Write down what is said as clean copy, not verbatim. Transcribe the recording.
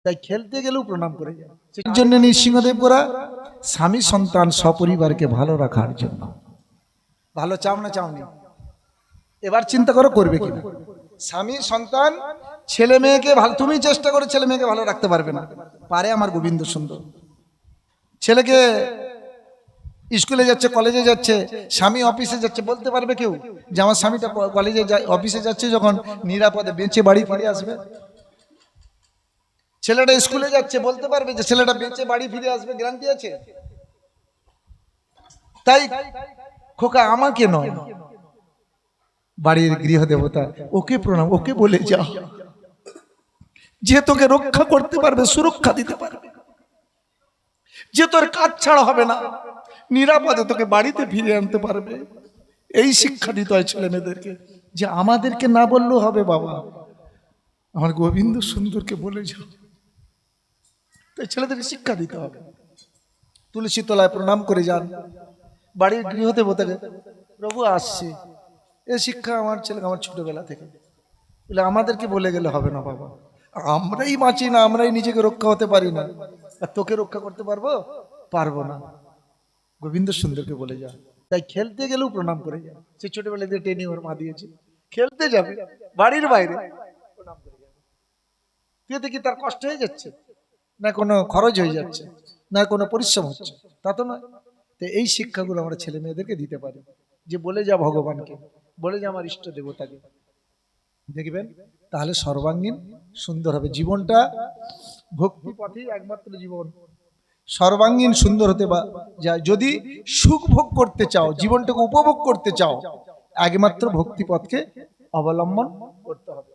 তাই খেলতে গেলেও প্রণাম করে যায়। সেই জন্য নৃসিংহদেব গোরা স্বামী সন্তান সপরিবারকে ভালো রাখার জন্য। ভালো চাও না চাওনি? এবার চিন্তা করো করবে কিনা। স্বামী সন্তান ছেলে মেয়েকে ভালো, তুমি চেষ্টা করে ছেলে মেয়েকে ভালো রাখতে পারবে না, পারে আমার গোবিন্দ সুন্দর। ছেলেকে স্কুলে যাচ্ছে, কলেজে যাচ্ছে, স্বামী অফিসে যাচ্ছে, বলতে পারবে কেউ যে আমার স্বামীটা কলেজে অফিসে যাচ্ছে যখন নিরাপদে বেঁচে বাড়ি ফিরে আসবে? ছেলেটা স্কুলে যাচ্ছে, বলতে পারবে যে ছেলেটা বেঁচে বাড়ি ফিরে আসবে? গ্যারান্টি আছে? তাই খোকা আমাকে নয়, বাড়ির গৃহ দেবতা ওকে প্রণাম, ওকে বলে যাও যে তোকে রক্ষা করতে পারবে, সুরক্ষা দিতে পারবে, যে তোর কাজ ছাড়া হবে না, নিরাপদে তোকে বাড়িতে ফিরে আনতে পারবে। এই শিক্ষা দিতে হয় ছেলে মেয়েদেরকে, যে আমাদেরকে না বললেও হবে, বাবা আমার গোবিন্দ সুন্দরকে বলে যাও। তাই ছেলেদেরকে শিক্ষা দিতে হবে। তুলসী তলায় প্রণাম করে যান, বাড়ির গৃহ দেবতাকে প্রভু আসছে। এই শিক্ষা আমার ছেলে আমার ছোটবেলা থেকে, বলে আমাদেরকে বলে গেলে হবে না বাবা, আমরাই বাঁচি না, আমরাই নিজেকে রক্ষা হতে পারি না, আর তোকে রক্ষা করতে পারবো? পারবো না। গোবিন্দ সুন্দরকে বলে যা। তাই খেলতে গেলেও প্রণাম করে যা। সে ছোটবেলা দিয়ে ট্রেনিং ওর মা দিয়েছে, খেলতে যাবে বাড়ির বাইরে প্রণাম করে যাবে। এতে কি তার কষ্ট হয়ে যাচ্ছে? না কোনো খরচ হয়ে যাচ্ছে, না কোনো পরিশ্রম হচ্ছে? তা তো নয়। তো এই শিক্ষাগুলো আমরা ছেলে মেয়েদেরকে দিতে পারি, যে বলে যা ভগবানকে, বলে যা আমার ইষ্ট দেবতাকে, দেখবেন তাহলে সর্বাঙ্গীন সুন্দর হবে জীবনটা। ভক্তি পথেই একমাত্র জীবন সর্বাঙ্গীন সুন্দর হতে যায়। যদি সুখ ভোগ করতে চাও, জীবনটাকে উপভোগ করতে চাও, একমাত্র ভক্তি পথকে অবলম্বন করতে হবে।